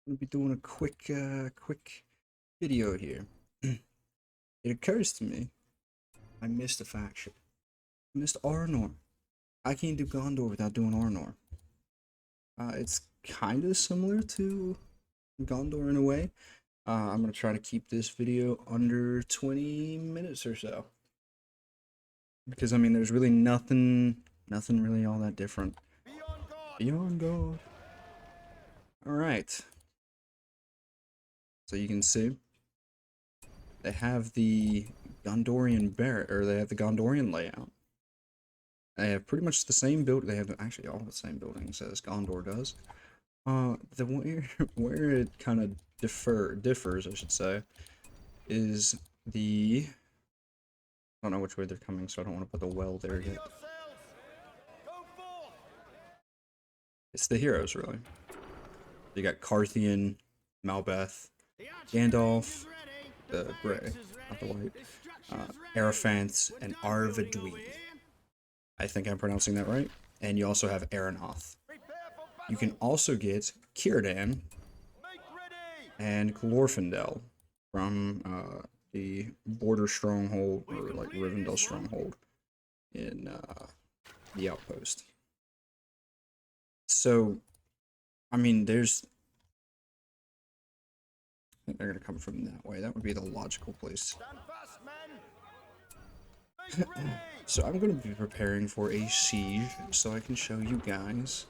gonna be doing a quick video here. It occurs to me, I missed a faction. I missed Arnor. I can't do Gondor without doing Arnor. It's kind of similar to Gondor in a way. I'm gonna try to keep this video under 20 minutes or so. Because I mean, there's really nothing really all that different. Beyond God. Alright. So you can see they have the Gondorian they have the Gondorian layout. They have pretty much the same build. They have actually all the same buildings as Gondor does. The where it kind of differs, I should say, is the. I don't know which way they're coming, so I don't want to put the well there yet. It's the heroes, really. You got Carthian, Malbeth, Gandalf the Gray, not the White, Araphant, and Arvedui. I think I'm pronouncing that right. And you also have Aranoth. You can also get Círdan and Glorfindel from the border stronghold, or like Rivendell stronghold in the Outpost. So, I mean, I think they're gonna come from that way. That would be the logical place. So I'm gonna be preparing for a siege, so I can show you guys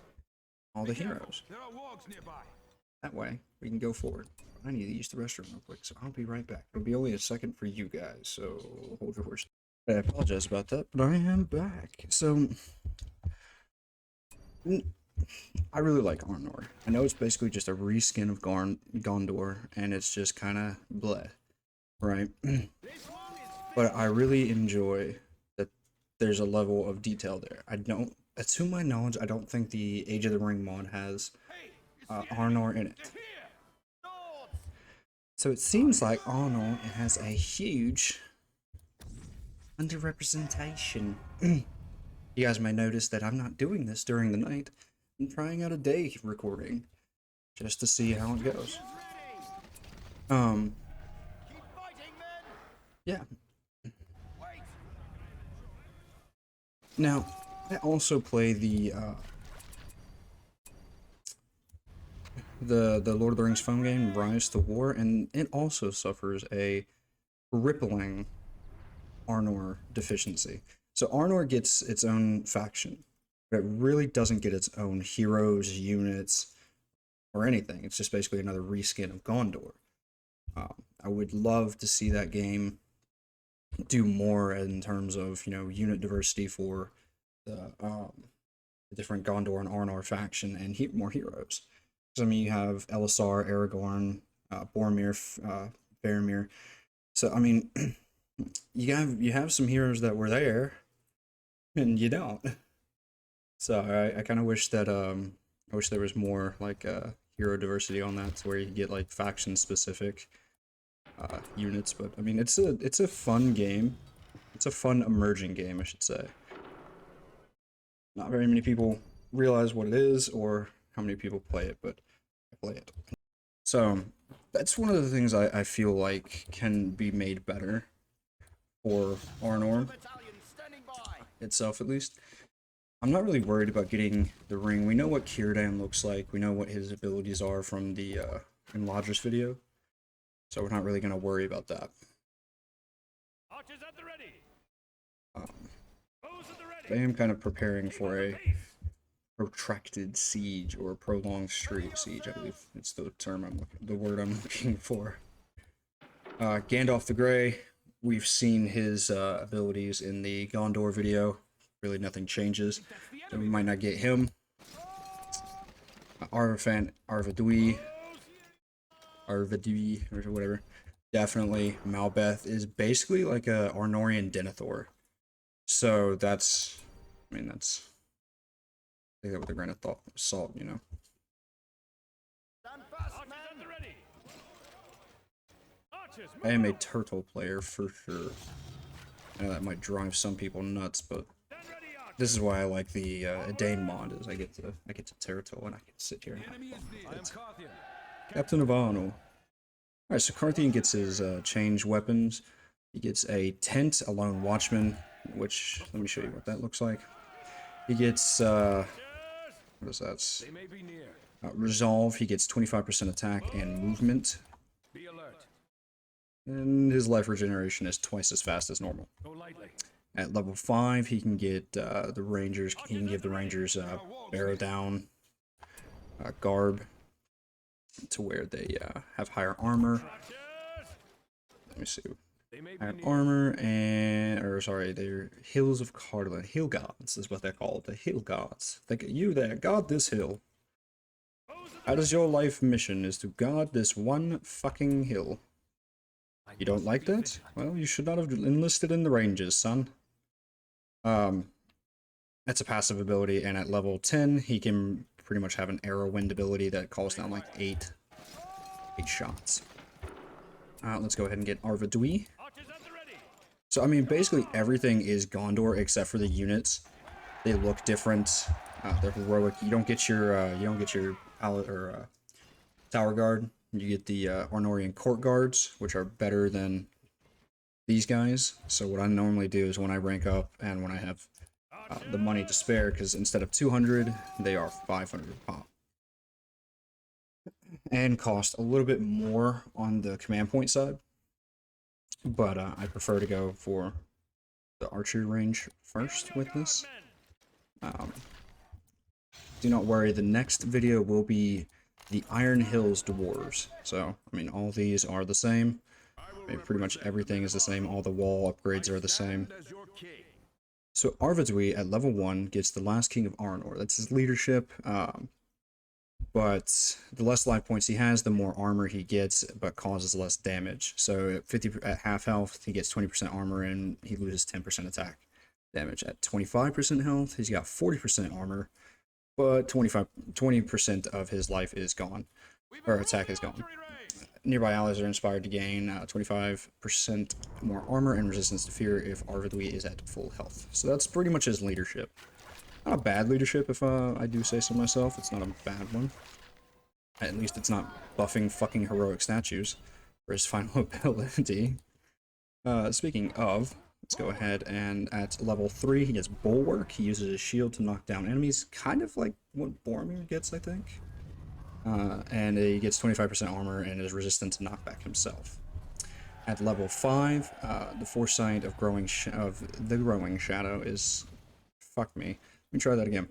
all the heroes. That way, we can go forward. I need to use the restroom real quick, so I'll be right back. It'll be only a second for you guys, so hold your horse. I apologize about that, but I am back. So, I really like Arnor. I know it's basically just a reskin of Gondor, and it's just kind of bleh, right? But I really enjoy that there's a level of detail there. To my knowledge, I don't think the Age of the Ring mod has Arnor in it. So it seems like Arnor has a huge underrepresentation. You guys may notice that I'm not doing this during the night. I'm trying out a day recording just to see how it goes. Yeah. Now, I also play the Lord of the Rings phone game, Rise to War, and it also suffers a crippling Arnor deficiency. So Arnor gets its own faction, but it really doesn't get its own heroes, units, or anything. It's just basically another reskin of Gondor. I would love to see that game do more in terms of, unit diversity for the different Gondor and Arnor faction and more heroes. So, I mean, you have Elisar, Aragorn, Boromir, Faramir. So, I mean, you have some heroes that were there, and you don't. So I kind of wish that I wish there was more like hero diversity on that, to where you get like faction specific units. But I mean, it's a fun game. It's a fun emerging game, I should say. Not very many people realize what it is or how many people play it, but I play it. So that's one of the things I feel like can be made better for Arnor itself, at least. I'm not really worried about getting the ring. We know what Círdan looks like. We know what his abilities are from the Enlarger's video. So we're not really going to worry about that. I am kind of preparing for a protracted siege, or a prolonged siege, I believe it's the word I'm looking for. Gandalf the Gray, we've seen his abilities in the Gondor video. Really nothing changes, so we might not get him. Arvedui, or whatever. Definitely, Malbeth is basically like a Arnorian Denethor. So that's, I mean, take that with a grain of salt, I am a turtle player for sure. I know that might drive some people nuts, but this is why I like the Dane mod, is I get to turtle and I can sit here and have fun with it. Captain of Arnold. Alright, so Carthian gets his changed weapons. He gets a tent, a lone watchman, which, let me show you what that looks like. He gets, what is that? Resolve, he gets 25% attack and movement. And his life regeneration is twice as fast as normal. At level 5, he can get the Rangers, he can give the Rangers Barrow Down Garb to where they have higher armor. Let me see. Higher armor and, or sorry, they're Hills of Cardolan. Hill Gods is what they're called. The Hill Gods. Think of you there, guard this hill. How does your life mission is to guard this one fucking hill? You don't like that? Well, you should not have enlisted in the Rangers, son. That's a passive ability, and at level 10, he can pretty much have an arrow wind ability that calls down like 8 shots. Let's go ahead and get Arvedui. So, I mean, basically everything is Gondor except for the units. They look different. They're heroic. You don't get your Tower Guard. You get the Arnorian Court Guards, which are better than these guys. So what I normally do is when I rank up and when I have the money to spare, because instead of 200, they are 500 pop. And cost a little bit more on the command point side. But I prefer to go for the archery range first with this. Do not worry, the next video will be the Iron Hills Dwarves. So, I mean, all these are the same. I mean, pretty much everything is the same. All the wall upgrades are the same. So, Arvedui at level 1 gets the Last King of Arnor. That's his leadership. But the less life points he has, the more armor he gets, but causes less damage. So at half health, he gets 20% armor and he loses 10% attack damage. At 25% health, he's got 40% armor, but 20% of his life is gone, or attack is gone. Nearby allies are inspired to gain 25% more armor and resistance to fear if Arvedui is at full health. So that's pretty much his leadership. Not a bad leadership, if I do say so myself. It's not a bad one. At least it's not buffing fucking heroic statues for his final ability. Speaking of, let's go ahead and at level 3, he gets Bulwark. He uses his shield to knock down enemies, kind of like what Boromir gets, I think. And he gets 25% armor and is resistant to knockback himself. At level 5, the foresight of the growing shadow is... Fuck me. Let me try that again.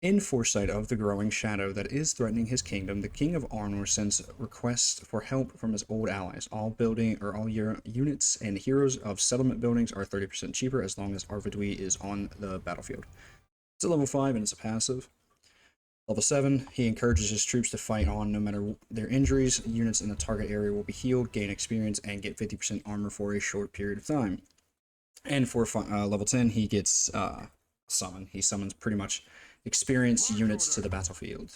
In foresight of the growing shadow that is threatening his kingdom, the King of Arnor sends requests for help from his old allies. All units and heroes of settlement buildings are 30% cheaper as long as Arvedui is on the battlefield. It's a level 5 and it's a passive. Level 7, he encourages his troops to fight on no matter their injuries. Units in the target area will be healed, gain experience, and get 50% armor for a short period of time. And for level 10, he gets summon. He summons pretty much experienced units to the battlefield.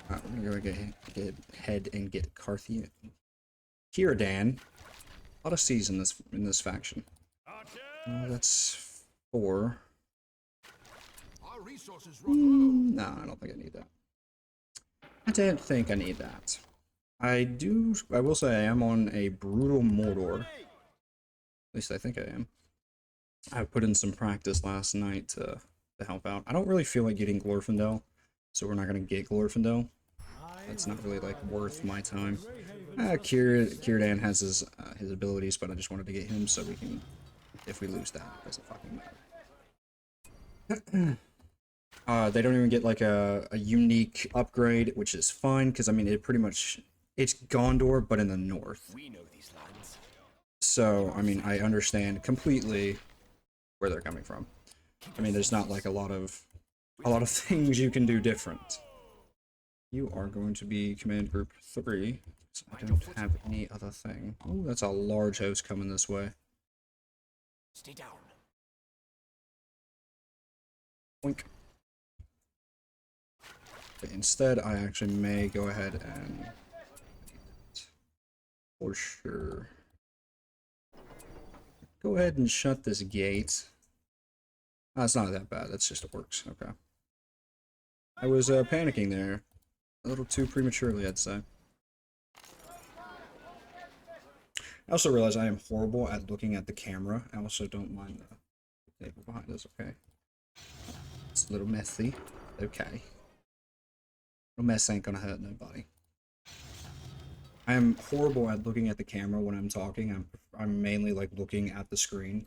We're gonna go ahead and get Carthian. Círdan. A lot of C's in this faction. That's 4. No, I don't think I need that. I don't think I need that. I will say I am on a brutal Mordor. At least I think I am. I put in some practice last night to help out. I don't really feel like getting Glorfindel, so we're not going to get Glorfindel. That's not really like worth my time. Círdan has his abilities, but I just wanted to get him so we can, if we lose that, it doesn't fucking matter. They don't even get like a unique upgrade, which is fine, because I mean, it's Gondor, but in the north. So, I mean, I understand completely where they're coming from. I mean, there's not like a lot of things you can do different. You are going to be command group 3. So I don't have any other thing. Oh, that's a large host coming this way. Stay down. Boink. Okay, instead, I actually may go ahead and for sure go ahead and shut this gate. Oh, it's not that bad. That's just orcs. Okay. I was panicking there a little too prematurely, I'd say. I also realize I am horrible at looking at the camera. I also don't mind the table behind us, okay? It's a little messy. Okay. No mess ain't gonna hurt nobody. I am horrible at looking at the camera when I'm talking. I'm mainly like looking at the screen.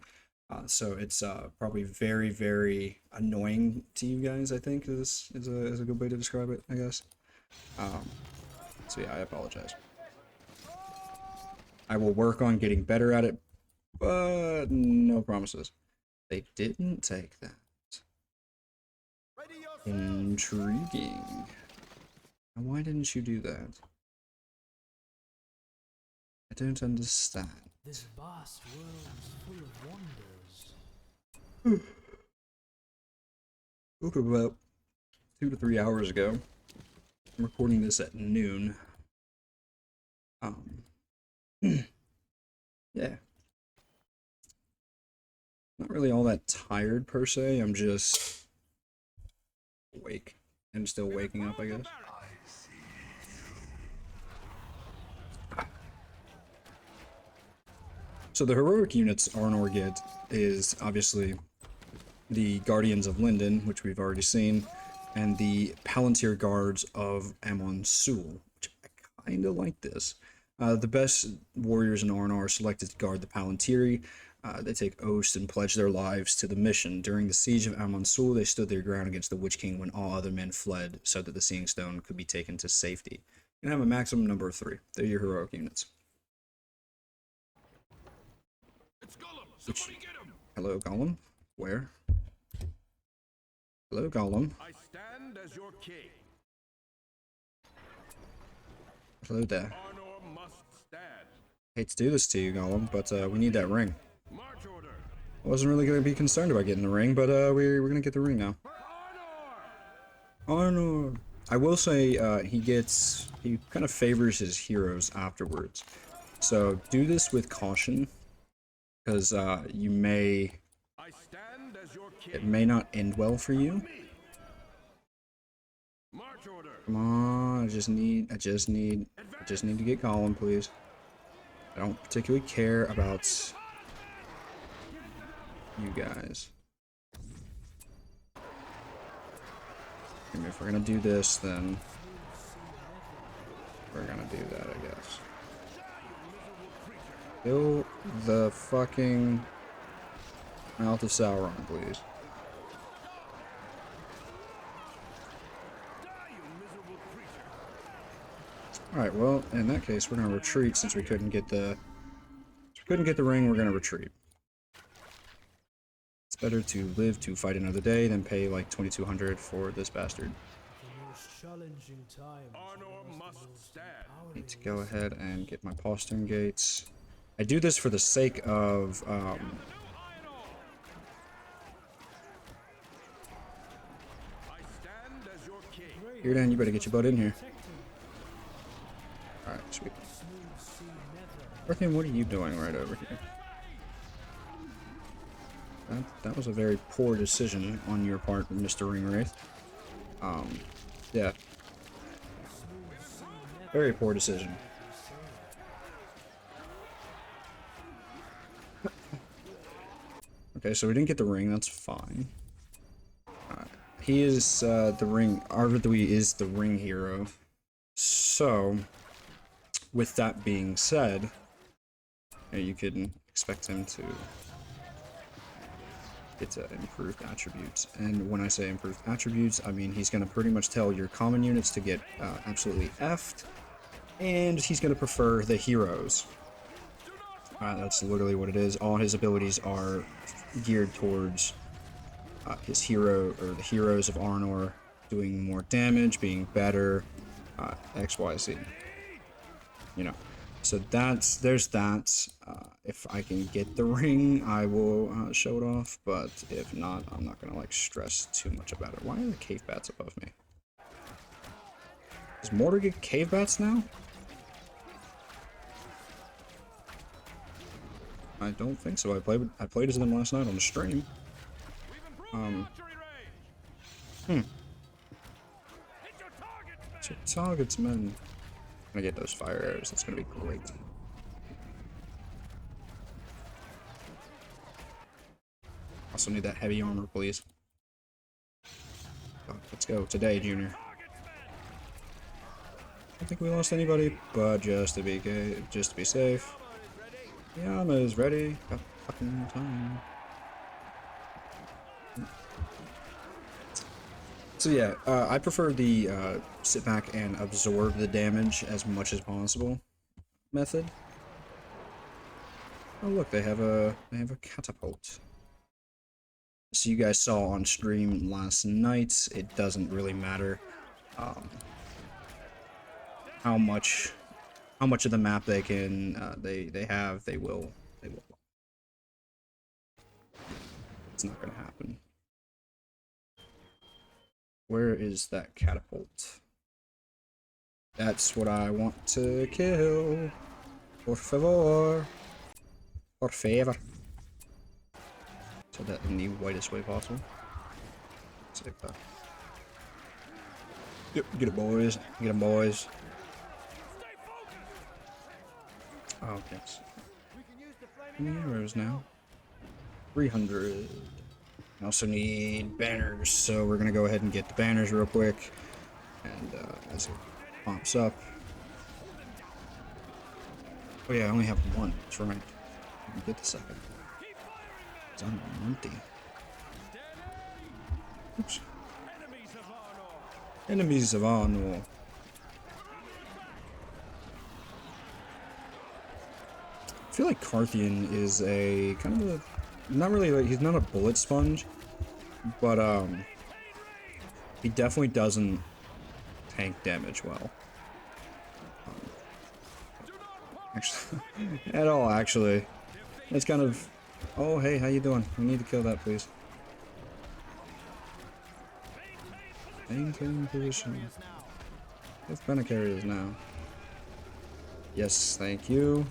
So it's probably very, very annoying to you guys, I think is a good way to describe it, I guess. So yeah, I apologize. I will work on getting better at it, but no promises. They didn't take that. Intriguing. Why didn't you do that? I don't understand. This vast world is full of wonders. Woke up about 2 to 3 hours ago. I'm recording this at noon. Yeah. Not really all that tired per se. I'm just awake. I'm still waking up, I guess. So the heroic units Arnor get is obviously the Guardians of Linden, which we've already seen, and the Palantir Guards of Amon Sul, which I kind of like this. The best warriors in Arnor are selected to guard the Palantiri. They take oaths and pledge their lives to the mission. During the siege of Amon Sul, they stood their ground against the Witch King when all other men fled, so that the Seeing Stone could be taken to safety. You can have a maximum number of 3. They're your heroic units. It's Gollum. Somebody get him. Hello, Gollum. Where? Hello, Gollum. I stand as your king. Hello there. Arnor must stand. Hate to do this to you, Gollum, but we need that ring. March order. I wasn't really going to be concerned about getting the ring, but we're going to get the ring now. Arnor! I will say he kind of favors his heroes afterwards. So do this with caution, because you may... I stand as your king. It may not end well for you. March order. Come on, I just need to get Gollum, please. I don't particularly care about you guys. I mean, if we're gonna do this, then we're gonna do that, I guess. Kill the fucking mouth of Sauron, please. Alright, well, in that case, we're gonna retreat since we couldn't get the ring, we're gonna retreat. It's better to live to fight another day than pay like 2,200 for this bastard. The most challenging time. Arnor must stand. Need to go ahead and get my postern gates. I do this for the sake of I stand as your king. here, Dan, you better get your butt in here. Alright, sweet. Arthur, what are you doing right over here? That was a very poor decision on your part, Mr. Ringwraith. Yeah. Very poor decision. Okay, so we didn't get the ring, that's fine. He is the ring, Arvidui is the ring hero. So, with that being said, you can expect him to get improved attributes. And when I say improved attributes, I mean he's going to pretty much tell your common units to get absolutely effed, and he's going to prefer the heroes. That's literally what it is. All his abilities are geared towards his hero, or the heroes of Arnor, doing more damage, being better, XYZ. You know. So there's that. If I can get the ring, I will show it off, but if not, I'm not gonna like stress too much about it. Why are the cave bats above me? Does Mordor get cave bats now? I don't think so. I played as them last night on the stream. So targets, man. I'm gonna get those fire arrows. That's gonna be great. Also need that heavy armor, please. Oh, let's go today, Junior. I don't think we lost anybody, but just to be safe. Yama is ready. Got fucking time. So yeah, I prefer the sit back and absorb the damage as much as possible method. Oh look, they have a catapult. So you guys saw on stream last night. It doesn't really matter how much of the map they can they will. It's not gonna happen. Where is that catapult? That's what I want to kill. Por favor. Por favor. So that in the whitest way possible. Let's take that. Yep, get it, boys. Get them, boys. Oh, yes. How many arrows now? 300. I also need banners, so we're gonna go ahead and get the banners real quick. And as it pops up. Oh yeah, I only have one. That's right. I can get the second. It's on empty. Oops. Enemies of Arnor. I feel like Carthian is a kind of a not really like he's not a bullet sponge, but he definitely doesn't tank damage well. Actually, at all. Actually, it's kind of. Oh hey, how you doing? We need to kill that, please. Maintain position. If Bennett carries now. Yes, thank you.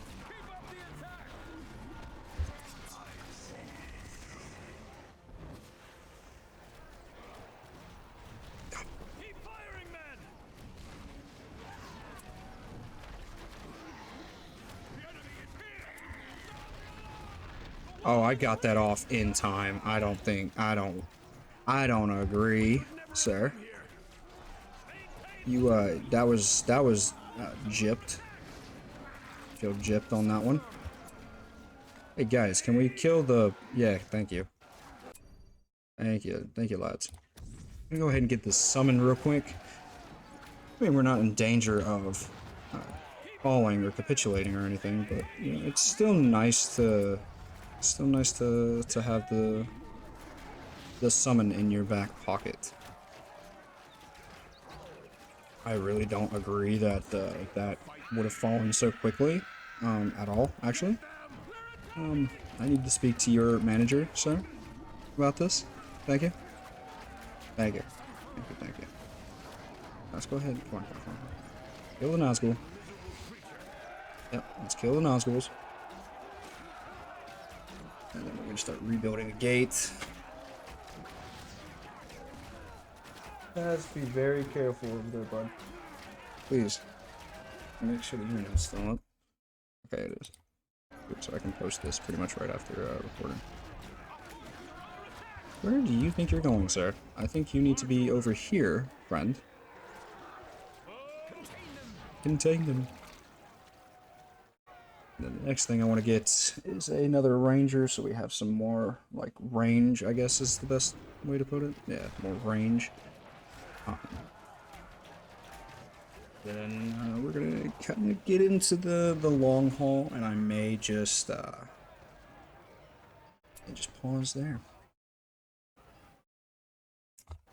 Oh, I got that off in time. I don't agree, sir. You, that was gypped. Feel gypped on that one. Hey guys, can we kill the, yeah, thank you. Thank you, lads. I'm gonna go ahead and get this summon real quick. I mean, we're not in danger of falling or capitulating or anything, but you know, it's still nice to have the summon in your back pocket. I really don't agree that that would have fallen so quickly at all, actually. I need to speak to your manager, sir, about this. Thank you. Thank you. Thank you, thank you. Let's go ahead. Come on. Kill the Nazgul. Yep, let's kill the Nazguls. And then we're gonna start rebuilding the gate. Let's be very careful over there, bud. Please. Make sure the unit's still up. Okay, it is. Good, so I can post this pretty much right after recording. Where do you think you're going, sir? I think you need to be over here, friend. Contain them. And then the next thing I want to get is another ranger, so we have some more, like, range, I guess is the best way to put it. Yeah, more range. Then we're gonna kind of get into the long haul, and I may just pause there.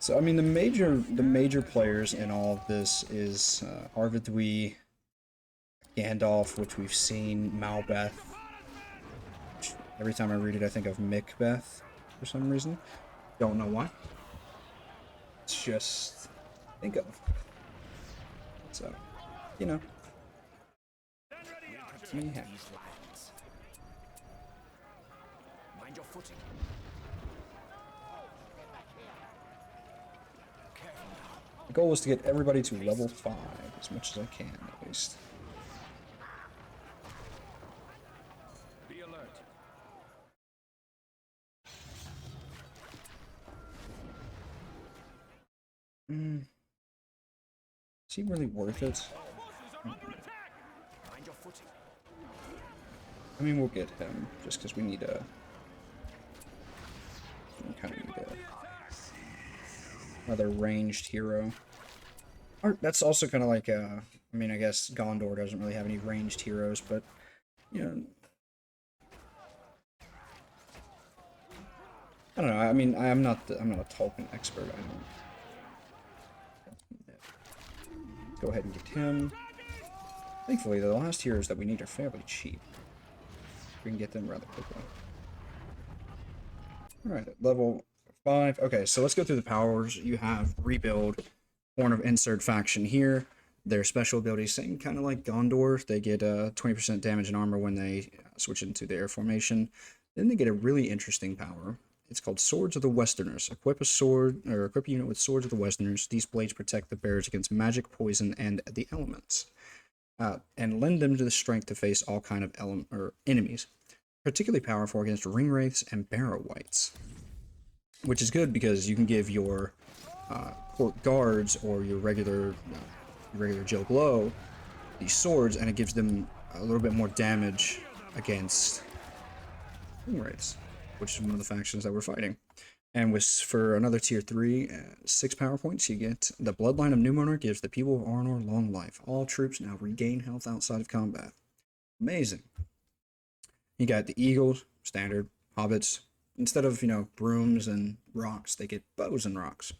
So I mean, the major players in all of this is Arvidui, Gandalf, which we've seen, Malbeth. Every time I read it, I think of Macbeth for some reason. Don't know why. It's just think of. So, you know. Mind your footing. The goal is to get everybody to level 5 as much as I can, at least. Be alert. Is he really worth it? Mind your footing. I mean, we'll get him just because we need a. We kind of need another ranged hero. Or that's also kind of like I mean, I guess Gondor doesn't really have any ranged heroes, but you know, I don't know. I mean, I'm not a Tolkien expert. I don't. Let's go ahead and get him. Thankfully, the last heroes that we need are fairly cheap. We can get them rather quickly. Alright, level 5. Okay, so let's go through the powers. You have Rebuild, Horn of Insert faction here. Their special abilities, same kind of like Gondor. They get 20% damage and armor when they switch into the air formation. Then they get a really interesting power. It's called Swords of the Westerners. Equip a sword, or equip a unit with Swords of the Westerners. These blades protect the bearers against magic, poison, and the elements. And lend them to the strength to face all kind of enemies. Particularly powerful against ring wraiths and barrow wights, which is good because you can give your court guards or your regular Joe Blow these swords, and it gives them a little bit more damage against ring wraiths, which is one of the factions that we're fighting. And for another tier 3, 6 power points, you get the Bloodline of Numenor gives the people of Arnor long life. All troops now regain health outside of combat. Amazing. You got the Eagles, standard, hobbits. Instead of, brooms and rocks, they get bows and rocks.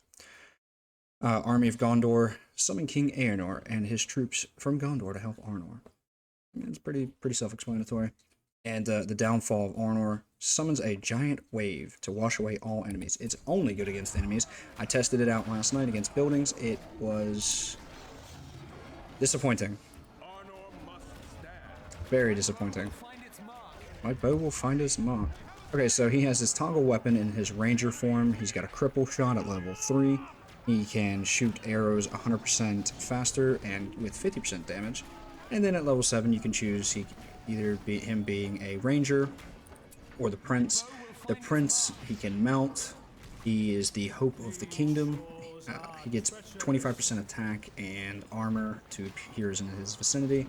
Army of Gondor, summon King Eärnur and his troops from Gondor to help Arnor. I mean, it's pretty self-explanatory. And the downfall of Arnor summons a giant wave to wash away all enemies. It's only good against enemies. I tested it out last night against buildings. It was disappointing. Very disappointing. My bow will find its mark. Okay, so he has his toggle weapon in his ranger form. He's got a cripple shot at level 3. He can shoot arrows 100% faster and with 50% damage. And then at level 7 you can choose either him being a ranger or the prince. The prince he can mount. He is the hope of the kingdom. He gets 25% attack and armor to appears in his vicinity.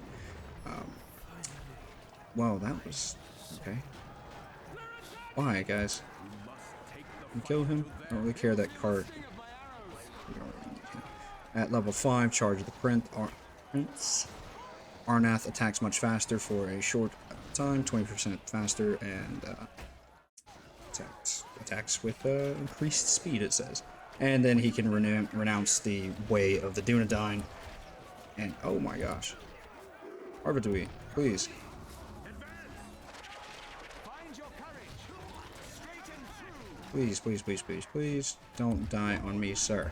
Well, that was okay. Why, guys? You kill him? I don't really care that cart. At level 5, charge of the prince. Arnath attacks much faster for a short time, 20% faster, and attacks with increased speed, it says. And then he can renounce the way of the Dunedain. And oh my gosh. Arvidui, please. Please, please, please, please, please, don't die on me, sir.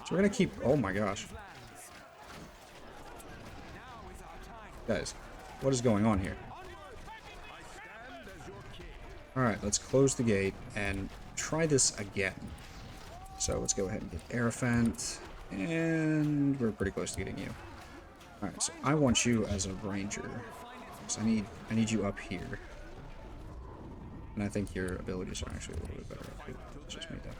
So we're gonna keep, oh my gosh. Guys, what is going on here? Alright, let's close the gate and try this again. So let's go ahead and get Aerophant, and we're pretty close to getting you. Alright, so I want you as a ranger. So I need you up here. And I think your abilities are actually a little bit better up here. Let's just make that.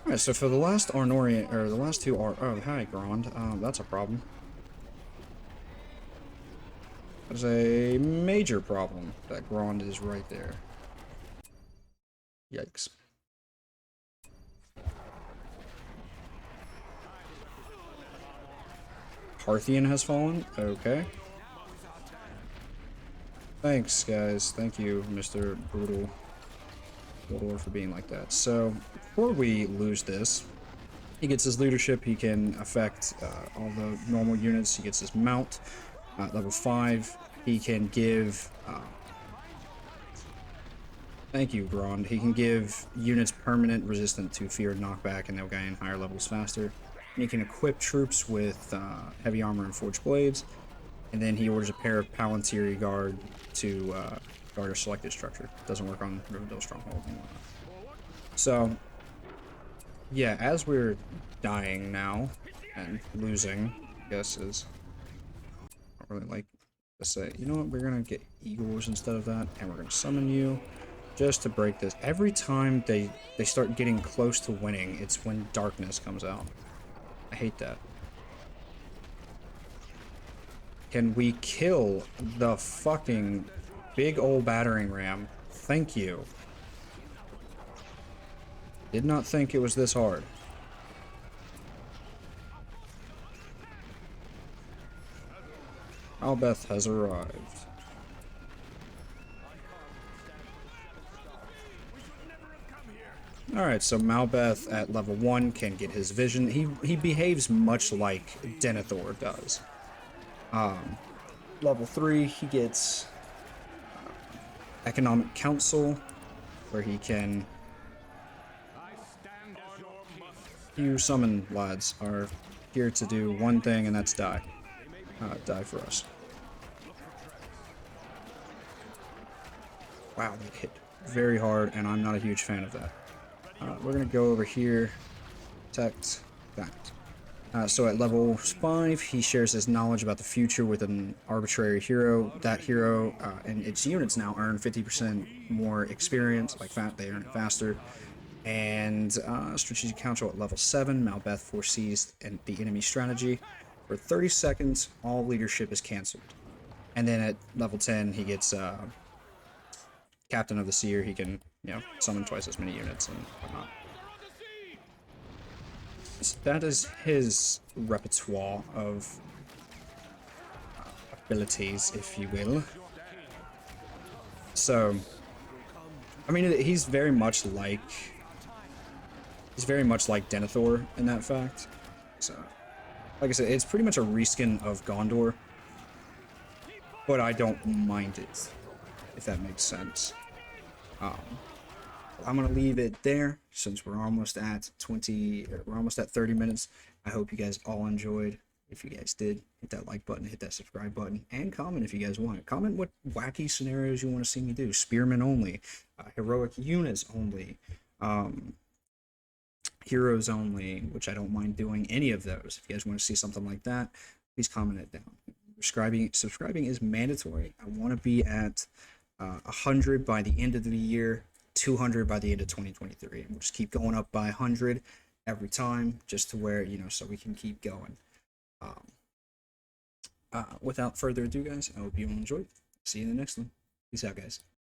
Alright, so for the last Arnorian, or the last two are, oh, hi, Grand. That's a problem. That's a major problem that Grand is right there. Yikes. Parthian has fallen? Okay. Thanks, guys. Thank you, Mr. Brutal Lord, for being like that. So, before we lose this, he gets his leadership. He can affect all the normal units. He gets his mount. Level 5, he can give... thank you, Grand. He can give units permanent resistant to fear and knockback, and they'll gain higher levels faster. And he can equip troops with heavy armor and forged blades. And then he orders a pair of Palantir Guard to guard a selected structure. Doesn't work on Rivendell Stronghold and whatnot. So, yeah, as we're dying now and losing, I guess is... I don't really like to say, you know what, we're gonna get Eagles instead of that, and we're gonna summon you. just to break this. Every time they start getting close to winning, it's when darkness comes out. I hate that. Can we kill the fucking big old battering ram? Thank you. Did not think it was this hard. Albeth has arrived. Alright, so Malbeth at level 1 can get his vision. He behaves much like Denethor does. Level 3, he gets Economic Council, where he can... You summon lads are here to do one thing, and that's die. Die for us. Wow, that hit very hard, and I'm not a huge fan of that. We're gonna go over here, protect that. So at level 5, he shares his knowledge about the future with an arbitrary hero. That hero and its units now earn 50% more experience, like they earn it faster. And strategic council at level 7, Malbeth foresees the enemy strategy. For 30 seconds, all leadership is cancelled. And then at level 10, he gets Captain of the Seer. He can, summon twice as many units and whatnot. So that is his repertoire of abilities, if you will. So, I mean, he's very much like Denethor in that fact. So, like I said, it's pretty much a reskin of Gondor, but I don't mind it, if that makes sense. I'm gonna leave it there since we're almost at 30 minutes. I hope you guys all enjoyed. If you guys did, hit that like button, hit that subscribe button, and comment if you guys want. Comment what wacky scenarios you want to see me do. Spearmen only, heroic units only, heroes only, which I don't mind doing any of those. If you guys want to see something like that, please comment it down. Subscribing is mandatory. I want to be at 100 by the end of the year, 200 by the end of 2023, and we'll just keep going up by 100 every time, just to where, so we can keep going. Without further ado, guys, I hope you all enjoyed. See you in the next one. Peace out, guys.